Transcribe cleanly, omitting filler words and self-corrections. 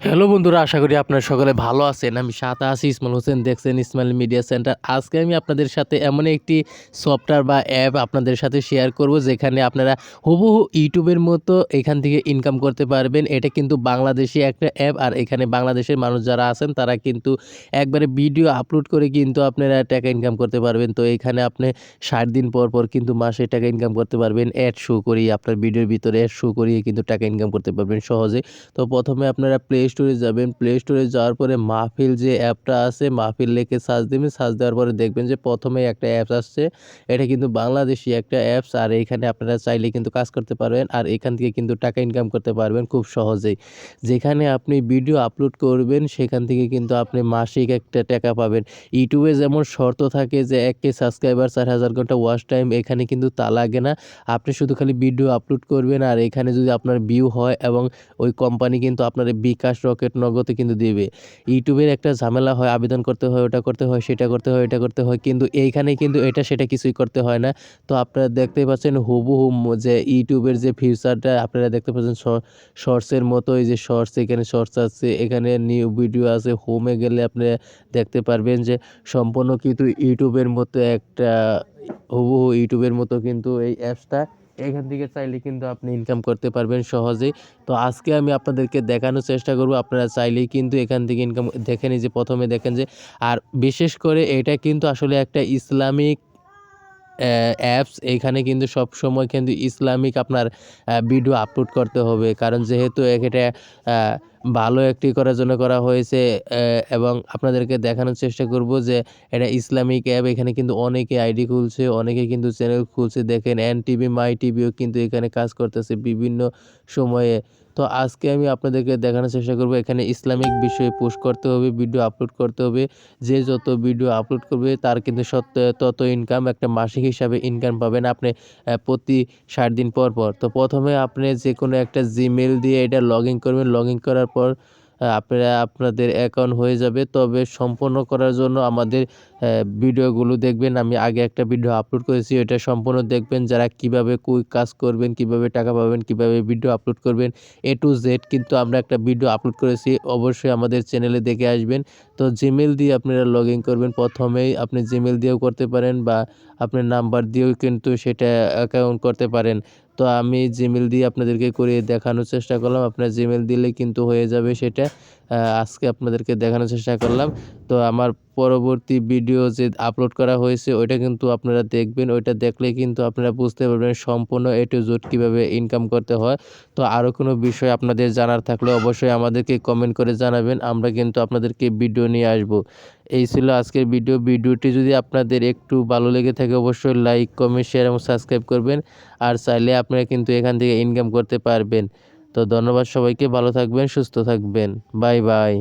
Hello বন্ধুরা, আশা করি আপনারা সকলে ভালো আছেন। আমি সাথে আছি ইসমাইল হোসেন, দেখছেন ইসমাইল মিডিয়া সেন্টার। আজকে আমি আপনাদের সাথে এমন একটি সফটওয়্যার বা অ্যাপ আপনাদের সাথে শেয়ার করব, যেখানে আপনারা হুবহু ইউটিউবের মতো এখান থেকে ইনকাম করতে পারবেন। এটা কিন্তু বাংলাদেশি একটা অ্যাপ, আর এখানে বাংলাদেশের মানুষ যারা আছেন তারা কিন্তু একবারে ভিডিও আপলোড করে কিন্তু আপনারা টাকা ইনকাম করতে পারবেন। তো এখানে আপনি 60 দিন পর পর কিন্তু মাসে টাকা ইনকাম করতে পারবেন। অ্যাড শো করিয়ে, আপনার ভিডিওর ভিতরে অ্যাড শো করিয়ে কিন্তু টাকা ইনকাম করতে পারবেন সহজে। তো প্রথমে আপনারা প্লে স্টোরে যাবেন। প্লে স্টোরে যাওয়ার পরে মাহফিল যে অ্যাপটা আছে, মাহফিল লিখে সার্চ দিবেন। সার্চ দেওয়ার পরে দেখবেন যে প্রথমেই একটা অ্যাপস আসছে। এটা কিন্তু বাংলাদেশি একটা অ্যাপস, আর এইখানে আপনারা চাইলে কিন্তু কাজ করতে পারবেন, আর এখান থেকে কিন্তু টাকা ইনকাম করতে পারবেন খুব সহজেই। যেখানে আপনি ভিডিও আপলোড করবেন সেখান থেকে কিন্তু আপনি মাসিক একটা টাকা পাবেন। ইউটিউবে যেমন শর্ত থাকে যে 1K সাবস্ক্রাইবার, 4000 ঘন্টা ওয়াচ টাইম, এখানে কিন্তু তা লাগে না। আপনি শুধু খালি ভিডিও আপলোড করবেন, আর এখানে যদি আপনার ভিউ হয় এবং ওই কোম্পানি কিন্তু আপনার বিকাশ, রকেট, নগদে কিন্তু দিবে। ইউটিউবের একটা ঝামেলা হয়, আবেদন করতে হয়, ওটা করতে হয়, সেটা করতে হয়, এটা করতে হয়, কিন্তু এইখানে কিন্তু এটা সেটা কিছুই করতে হয় না। তো আপনারা দেখতেই পাচ্ছেন হুবহু যে ইউটিউবের যে ফিচারটা আপনারা দেখতে পাচ্ছেন, শর্টসের মতো। এই যে শর্টস, এখানে শর্টস আছে, এখানে নিউ ভিডিও আছে। হোমে গেলে আপনি দেখতে পারবেন যে সম্পূর্ণ কিন্তু ইউটিউবের মতো একটা, হুবহু ইউটিউবের মতো কিন্তু এই অ্যাপসটা। এখান থেকে চাইলে কিন্তু আপনি ইনকাম করতে পারবেন সহজেই। তো আজকে আমি আপনাদেরকে দেখানোর চেষ্টা করব, আপনারা চাইলেই কিন্তু এখান থেকে ইনকাম। দেখেন এই যে প্রথমে দেখেন যে, আর বিশেষ করে এটা কিন্তু আসলে একটা ইসলামিক অ্যাপস। এইখানে কিন্তু সবসময় কিন্তু ইসলামিক আপনার ভিডিও আপলোড করতে হবে, কারণ যেহেতু এটা ভালো একটি করার জন্য করা হয়েছে। এবং আপনাদেরকে দেখানোর চেষ্টা করব যে এটা ইসলামিক অ্যাপ। এখানে কিন্তু অনেকে আইডি খুলছে, অনেকে কিন্তু চ্যানেল খুলছে। দেখেন এন টিভি, মাই টিভিও কিন্তু এখানে কাজ করতেছে বিভিন্ন সময়ে। তো আজকে আমি আপনাদেরকে দেখানোর চেষ্টা করব, এখানে ইসলামিক বিষয়ে পোস্ট করতে হবে, ভিডিও আপলোড করতে হবে। যে যত ভিডিও আপলোড করবে তার কিন্তু তত ইনকাম, একটা মাসিক হিসাবে ইনকাম পাবেন আপনি প্রতি 60 দিন পর পর। তো প্রথমে আপনি যে কোনো একটা জিমেল দিয়ে এটা লগ ইন করবেন। লগ ইন করার পর আপনাদের অ্যাকাউন্ট হয়ে যাবে। তবে সম্পূর্ণ করার জন্য আমাদের ভিডিওগুলো দেখবেন। আমি আগে একটা ভিডিও আপলোড করেছি, এটা সম্পূর্ণ দেখবেন। যারা কিভাবে কাজ করবেন, কিভাবে টাকা পাবেন, কিভাবে ভিডিও আপলোড করবেন, A to Z কিন্তু আমরা একটা ভিডিও আপলোড করেছি। অবশ্যই আমাদের চ্যানেলে দেখে আসবেন। তো জিমেল দিয়ে আপনারা লগ ইন করবেন। প্রথমেই আপনি জিমেল দিয়েও করতে পারেন, বা আপনার নাম্বার দিয়েও কিন্তু সেটা অ্যাকাউন্ট করতে পারেন। তো আমি জিমেল দিয়ে আপনাদেরকে করে দেখানোর চেষ্টা করলাম। আপনার জিমেল দিলে কিন্তু হয়ে যাবে সেটা। আজকে আপনাদেরকে দেখানোর চেষ্টা করলাম। তো আমার পরবর্তী ভিডিও যে আপলোড করা হয়েছে ওইটা কিন্তু আপনারা দেখবেন। ওইটা দেখলে কিন্তু আপনারা বুঝতে পারবেন সম্পূর্ণ A to Z কীভাবে ইনকাম করতে হয়। তো আরও কোনো বিষয় আপনাদের জানার থাকলে অবশ্যই আমাদেরকে কমেন্ট করে জানাবেন। আমরা কিন্তু আপনাদেরকে ভিডিও নিয়ে আসবো। এই ছিল আজকের ভিডিও। ভিডিওটি যদি আপনাদের একটু ভালো লেগে থাকে অবশ্যই লাইক, কমেন্ট, শেয়ার এবং সাবস্ক্রাইব করবেন। আর চাইলে আপনারা কিন্তু এখান থেকে ইনকাম করতে পারবেন। তো ধন্যবাদ সবাইকে, ভালো থাকবেন, সুস্থ থাকবেন। Bye bye.